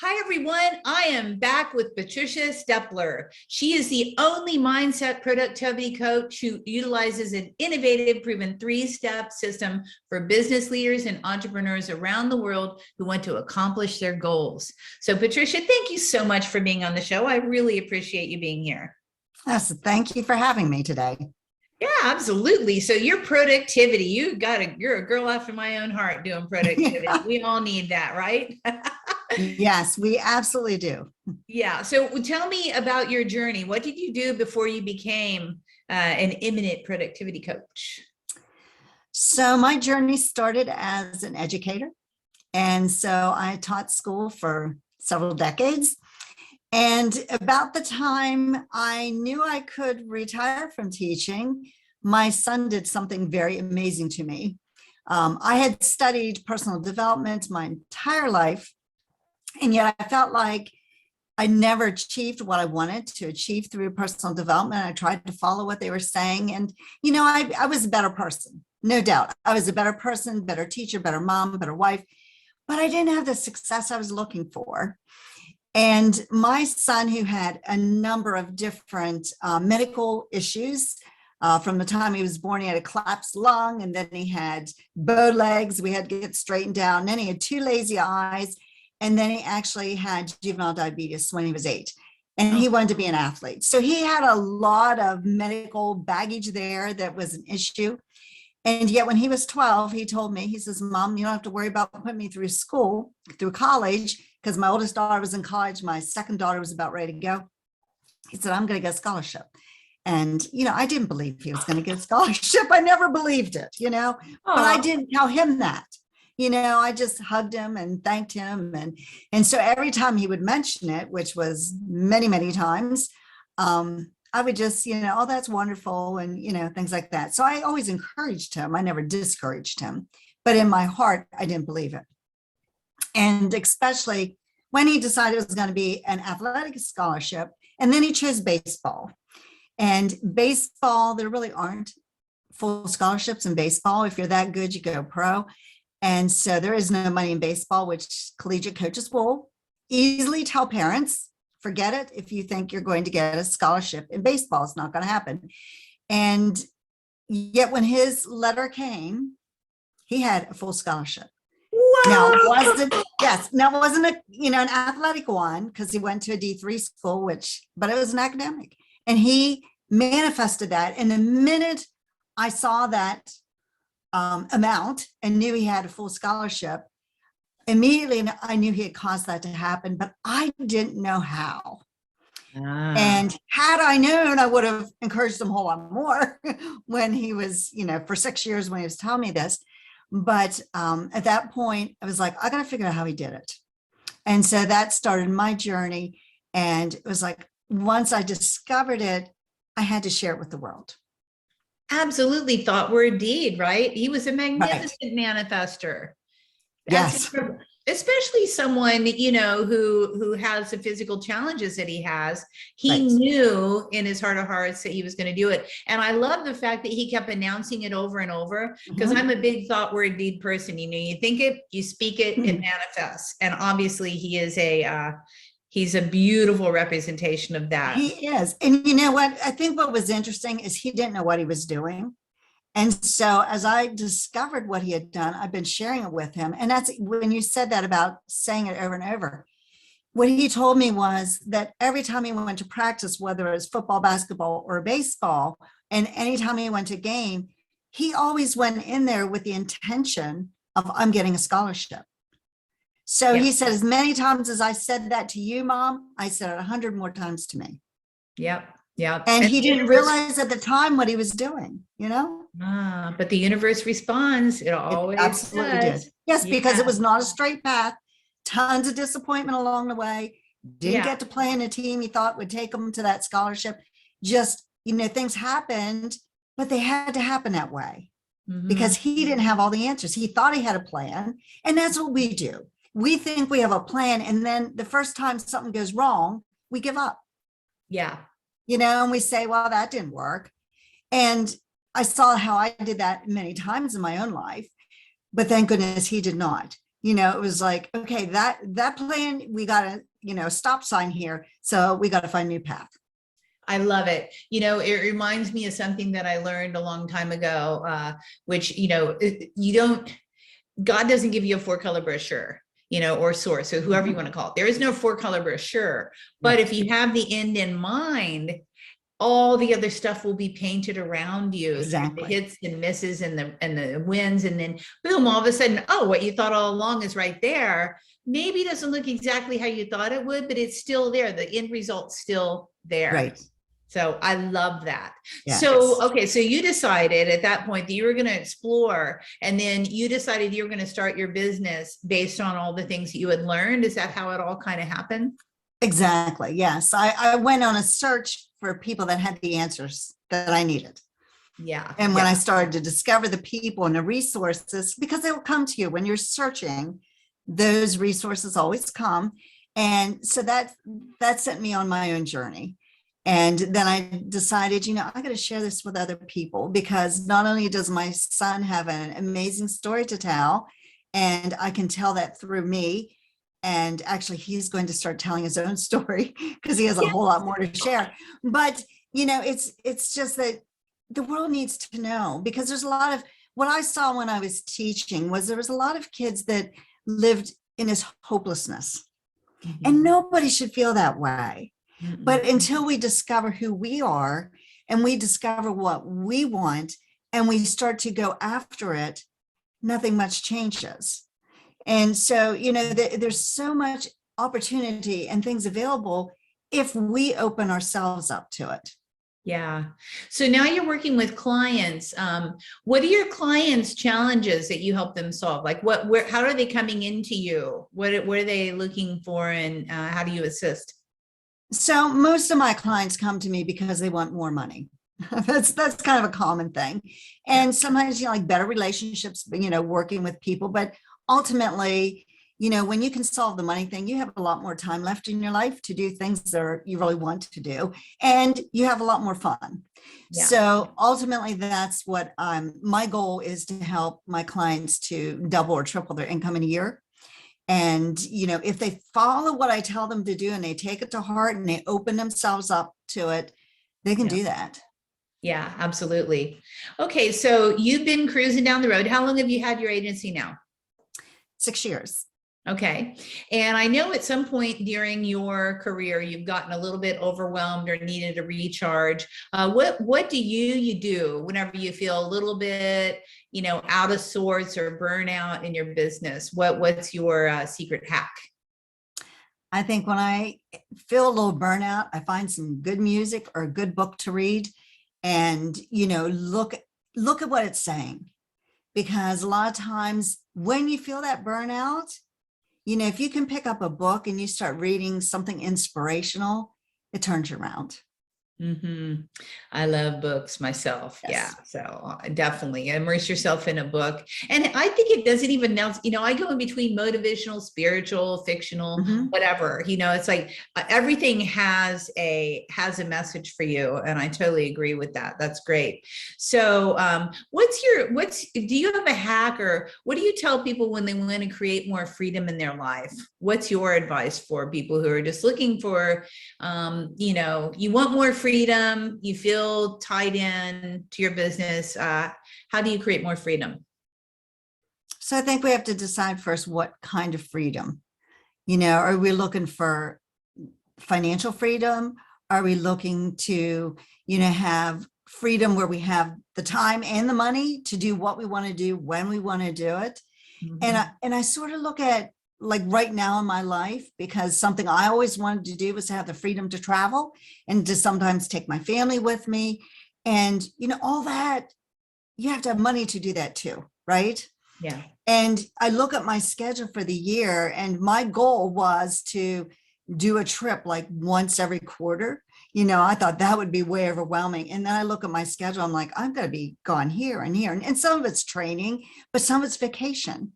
Hi, everyone. I am back with Patricia Stepler. She is the only mindset productivity coach who utilizes an innovative, proven three-step system for business leaders and entrepreneurs around the world who want to accomplish their goals. So, Patricia, thank you so much for being on the show. I really appreciate you being here. Yes, thank you for having me today. Yeah, absolutely. So your productivity, you're a girl after my own heart doing productivity. We all need that, right? Yes, we absolutely do. Yeah. So tell me about your journey. What did you do before you became an imminent productivity coach? So my journey started as an educator. And so I taught school for several decades. And about the time I knew I could retire from teaching, my son did something very amazing to me. I had studied personal development my entire life, and yet I felt like I never achieved what I wanted to achieve through personal development. I tried to follow what they were saying. And, I was a better person, no doubt. I was a better person, better teacher, better mom, better wife, but I didn't have the success I was looking for. And my son, who had a number of different medical issues, from the time he was born, he had a collapsed lung, and then he had bow legs. We had to get straightened down. And then he had two lazy eyes. And then he actually had juvenile diabetes when he was 8. And he wanted to be an athlete. So he had a lot of medical baggage there that was an issue. And yet when he was 12, he told me, he says, "Mom, you don't have to worry about putting me through school, through college," because my oldest daughter was in college. My second daughter was about ready to go. He said, "I'm going to get a scholarship." And, I didn't believe he was going to get a scholarship. I never believed it, but I didn't tell him that. I just hugged him and thanked him. And so every time he would mention it, which was many, many times, I would just, "Oh, that's wonderful." And, things like that. So I always encouraged him. I never discouraged him, but in my heart, I didn't believe it. And especially when he decided it was going to be an athletic scholarship, and then he chose baseball. And baseball, there really aren't full scholarships in baseball. If you're that good, you go pro. And so there is no money in baseball, which collegiate coaches will easily tell parents, forget it. If you think you're going to get a scholarship in baseball, it's not going to happen. And yet when his letter came, he had a full scholarship. Wow. Now, it wasn't an athletic one, because he went to a D3 school, but it was an academic. And he manifested that. And the minute I saw that amount and knew he had a full scholarship, immediately I knew he had caused that to happen, but I didn't know how. And had I known, I would have encouraged him a whole lot more when he was, for 6 years when he was telling me this. But at that point, I was like, I got to figure out how he did it. And so that started my journey. And it was like, once I discovered it, I had to share it with the world. Absolutely. Thought word deed, right? He was a magnificent manifester. That's yes. Especially someone, who has the physical challenges that he has. He Right. knew in his heart of hearts that he was going to do it. And I love the fact that he kept announcing it over and over, because I'm a big thought word deed person. You think it, you speak it, it manifests. And obviously he is he's a beautiful representation of that. He is. And you know what? I think what was interesting is he didn't know what he was doing. And so as I discovered what he had done, I've been sharing it with him. And that's when you said that about saying it over and over. What he told me was that every time he went to practice, whether it was football, basketball, or baseball, and anytime he went to a game, he always went in there with the intention of, "I'm getting a scholarship." So he said, "As many times as I said that to you, Mom, I said it 100 more times to me." Yep. Yeah. And he didn't realize at the time what he was doing, But the universe responds. It always absolutely does. did. Yes, because it was not a straight path. Tons of disappointment along the way. Didn't get to play in a team he thought would take him to that scholarship. Just, things happened, but they had to happen that way because he didn't have all the answers. He thought he had a plan. And that's what we do. We think we have a plan. And then the first time something goes wrong, we give up. Yeah. And we say, well, that didn't work. And I saw how I did that many times in my own life, but thank goodness he did not. it was like, okay, that plan, we got a, stop sign here. So we got to find a new path. I love it. It reminds me of something that I learned a long time ago, which, God doesn't give you a 4-color brochure, or source, or whoever you want to call it. There is no 4-color brochure, but if you have the end in mind, all the other stuff will be painted around you. Exactly. The hits and misses and the wins, and then boom, all of a sudden, oh, what you thought all along is right there. Maybe it doesn't look exactly how you thought it would, but it's still there. The end result's still there. Right. So I love that. Yes. So, okay. So you decided at that point that you were going to explore, and then you decided you were going to start your business based on all the things that you had learned. Is that how it all kind of happened? Exactly. Yes. I went on a search for people that had the answers that I needed. Yeah. And when I started to discover the people and the resources, because they will come to you when you're searching, those resources always come. And so that sent me on my own journey. And then I decided, I got to share this with other people, because not only does my son have an amazing story to tell, and I can tell that through me, and actually he's going to start telling his own story because he has a whole lot more to share. But, it's just that the world needs to know, because there's a lot of, what I saw when I was teaching was there was a lot of kids that lived in this hopelessness, and nobody should feel that way. But until we discover who we are, and we discover what we want, and we start to go after it, nothing much changes. And so, there's so much opportunity and things available if we open ourselves up to it. Yeah. So now you're working with clients. What are your clients' challenges that you help them solve? Like how are they coming into you? What are they looking for, and how do you assist? So most of my clients come to me because they want more money. That's kind of a common thing. And sometimes, like better relationships, working with people, but ultimately, when you can solve the money thing, you have a lot more time left in your life to do things that you really want to do, and you have a lot more fun. Yeah. So ultimately, that's what my goal is, to help my clients to double or triple their income in a year. And, if they follow what I tell them to do, and they take it to heart, and they open themselves up to it, they can do that. Yeah, absolutely. Okay. So you've been cruising down the road. How long have you had your agency now? 6 years. Okay. And I know at some point during your career, you've gotten a little bit overwhelmed or needed a recharge. What do you do whenever you feel a little bit, out of sorts or burnout in your business? What's your secret hack? I think when I feel a little burnout, I find some good music or a good book to read, and, look at what it's saying. Because a lot of times when you feel that burnout, if you can pick up a book and you start reading something inspirational, it turns you around. I love books myself. Yes. Yeah. So definitely immerse yourself in a book. And I think it doesn't even now, I go in between motivational, spiritual, fictional, whatever, it's like everything has a message for you. And I totally agree with that. That's great. So do you have a hack, or what do you tell people when they want to create more freedom in their life? What's your advice for people who are just looking for, you want more freedom, you feel tied in to your business. How do you create more freedom? So I think we have to decide first what kind of freedom. Are we looking for financial freedom? Are we looking to, have freedom where we have the time and the money to do what we want to do when we want to do it? And I sort of look at, like right now in my life, because something I always wanted to do was to have the freedom to travel and to sometimes take my family with me. And, all that, you have to have money to do that too, right? Yeah. And I look at my schedule for the year, and my goal was to do a trip like once every quarter. I thought that would be way overwhelming. And then I look at my schedule, I'm like, I'm going to be gone here and here. And some of it's training, but some of it's vacation.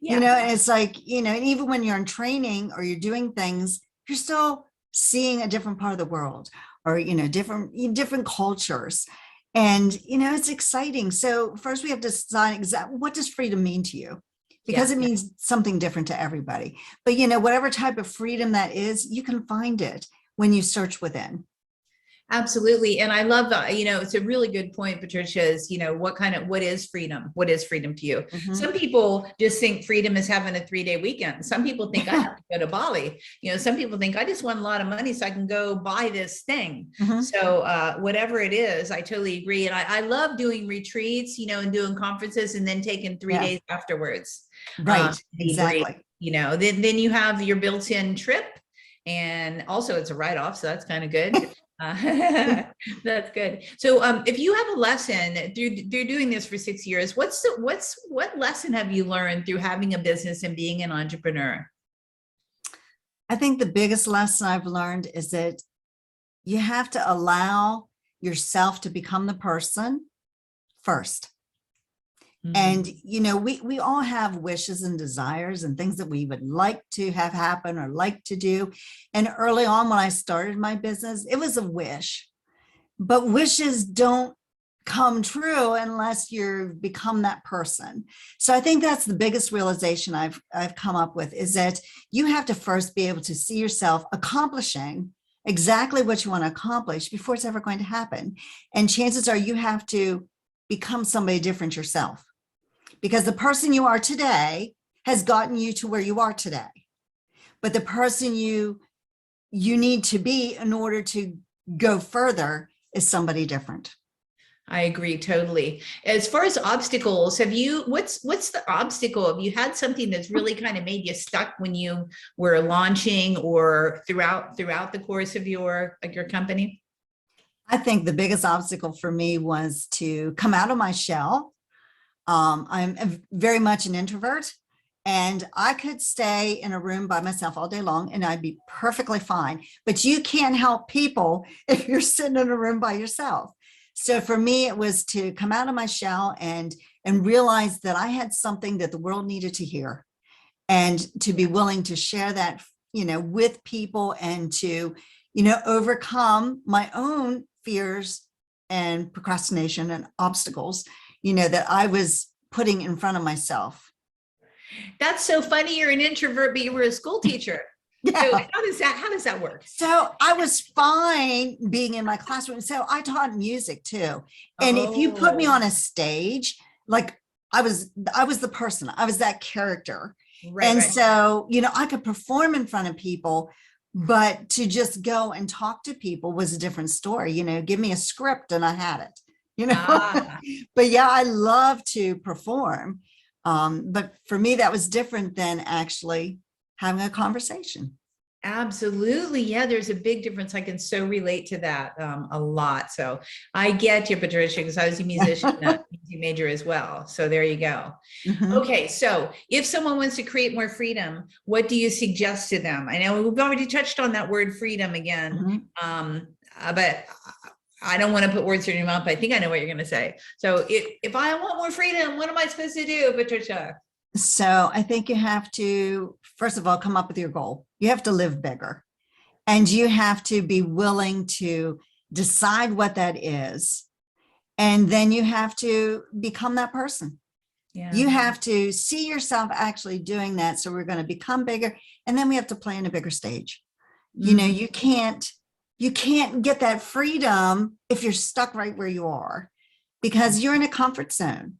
And it's like, and even when you're in training or you're doing things, you're still seeing a different part of the world, or, different cultures. And, it's exciting. So first we have to decide exactly what does freedom mean to you? because Yeah. it means something different to everybody. But, whatever type of freedom that is, you can find it when you search within. Absolutely. And I love that, it's a really good point, Patricia, is, what is freedom? What is freedom to you? Mhm. Some people just think freedom is having a 3-day weekend. Some people think I have to go to Bali. Some people think I just want a lot of money so I can go buy this thing. Mhm. So whatever it is, I totally agree. And I love doing retreats, and doing conferences and then taking 3 Yeah. days afterwards. Right. Debrief, Exactly. then you have your built-in trip, and also it's a write-off. So that's kind of good. That's good. So if you have a lesson through doing this for 6 years, what lesson have you learned through having a business and being an entrepreneur? I think the biggest lesson I've learned is that you have to allow yourself to become the person first. And, we all have wishes and desires and things that we would like to have happen or like to do. And early on, when I started my business, it was a wish, but wishes don't come true unless you become that person. So I think that's the biggest realization I've come up with, is that you have to first be able to see yourself accomplishing exactly what you want to accomplish before it's ever going to happen. And chances are you have to become somebody different yourself, because the person you are today has gotten you to where you are today. But the person you need to be in order to go further is somebody different. I agree totally. As far as obstacles, what's the obstacle? Have you had something that's really kind of made you stuck when you were launching or throughout the course of your company? I think the biggest obstacle for me was to come out of my shell. I'm very much an introvert, and I could stay in a room by myself all day long and I'd be perfectly fine. But you can't help people if you're sitting in a room by yourself. So for me, it was to come out of my shell and realize that I had something that the world needed to hear, and to be willing to share that, with people, and to, overcome my own fears and procrastination and obstacles, that I was putting in front of myself. That's so funny. You're an introvert, but you were a school teacher. Yeah. So how does that work? So I was fine being in my classroom. So I taught music too. And if you put me on a stage, like I was the person, I was that character. Right, and right. So, I could perform in front of people, but to just go and talk to people was a different story. Give me a script and I had it, But yeah, I love to perform. But for me, that was different than actually having a conversation. Absolutely. Yeah, there's a big difference. I can so relate to that a lot. So I get you, Patricia, because I was a musician, music major as well. So there you go. Mhm. Okay. So if someone wants to create more freedom, what do you suggest to them? I know we've already touched on that word freedom again, but I don't want to put words in your mouth. I think I know what you're going to say. So if I want more freedom, what am I supposed to do, Patricia? So I think you have to, first of all, come up with your goal. You have to live bigger, and you have to be willing to decide what that is. And then you have to become that person. Yeah. You have to see yourself actually doing that. So we're going to become bigger, and then we have to play in a bigger stage. You can't get that freedom if you're stuck right where you are, because you're in a comfort zone.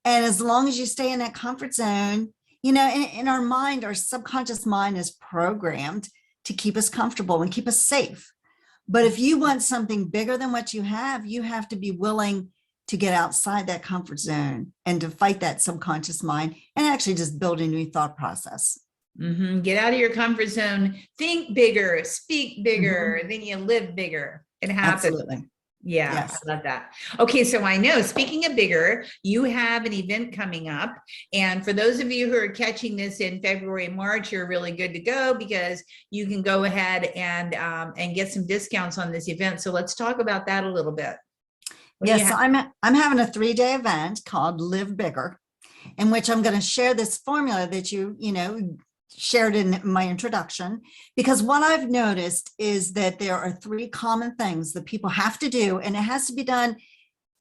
And as long as you stay in that comfort zone, in our mind, our subconscious mind is programmed to keep us comfortable and keep us safe. But if you want something bigger than what you have to be willing to get outside that comfort zone and to fight that subconscious mind and actually just build a new thought process. Get out of your comfort zone, think bigger, speak bigger, then you live bigger. It happens. Absolutely. Yeah, Yes. I love that. Okay, so I know, speaking of bigger, you have an event coming up. And for those of you who are catching this in February and March, you're really good to go, because you can go ahead and get some discounts on this event. So let's talk about that a little bit. Yes, so I'm having a 3-day event called Live Bigger, in which I'm going to share this formula that you shared in my introduction, because what I've noticed is that there are 3 common things that people have to do, and it has to be done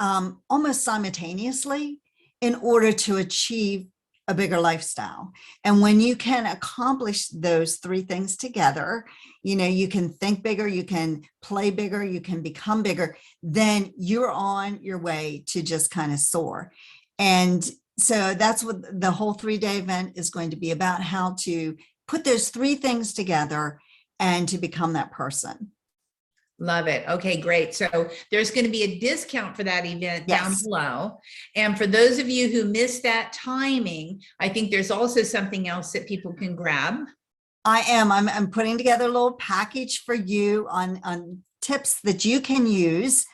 almost simultaneously in order to achieve a bigger lifestyle. And when you can accomplish those three things together, you can think bigger, you can play bigger, you can become bigger, then you're on your way to just kind of soar. And so that's what the whole 3-day event is going to be about, how to put those three things together and to become that person. Love it. Okay, great. So there's going to be a discount for that event down below. And for those of you who missed that timing, I think there's also something else that people can grab. I'm putting together a little package for you on tips that you can use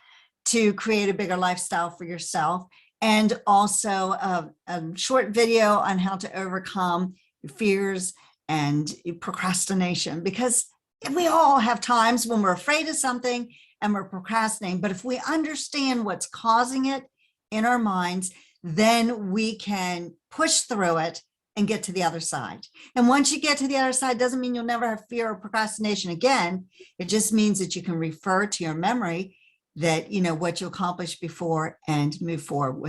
to create a bigger lifestyle for yourself, and also a short video on how to overcome your fears and procrastination, because we all have times when we're afraid of something and we're procrastinating. But if we understand what's causing it in our minds, then we can push through it and get to the other side. And once you get to the other side, doesn't mean you'll never have fear or procrastination again. It just means that you can refer to your memory that, what you accomplished before, and move forward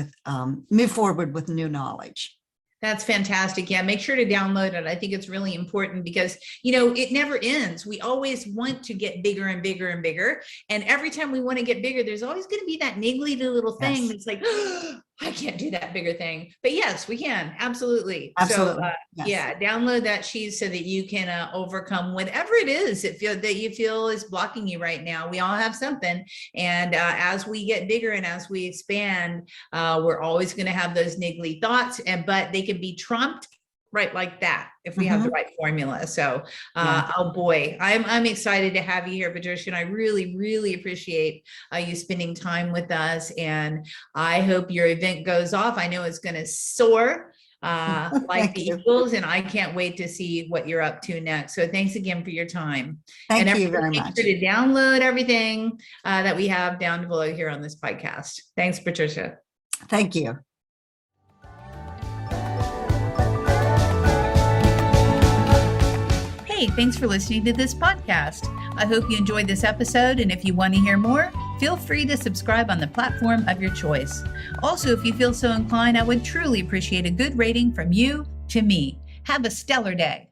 with new knowledge. That's fantastic. Yeah, make sure to download it. I think it's really important because, it never ends. We always want to get bigger and bigger and bigger. And every time we want to get bigger, there's always going to be that niggly little thing that's like, oh, I can't do that bigger thing. But yes, we can. Absolutely. Absolutely. So yeah, download that sheet so that you can overcome whatever it is that you feel is blocking you right now. We all have something. And as we get bigger and as we expand, we're always going to have those niggly thoughts, but they can be trumped right like that if we have the right formula. So oh boy, I'm excited to have you here, Patricia, and I really, really appreciate you spending time with us, and I hope your event goes off. I know it's going to soar like the Eagles, and I can't wait to see what you're up to next. So thanks again for your time. Thank you very much. Make sure to download everything that we have down below here on this podcast. Thanks, Patricia. Thank you. Hey, thanks for listening to this podcast. I hope you enjoyed this episode, and if you want to hear more, feel free to subscribe on the platform of your choice. Also, if you feel so inclined, I would truly appreciate a good rating from you to me. Have a stellar day.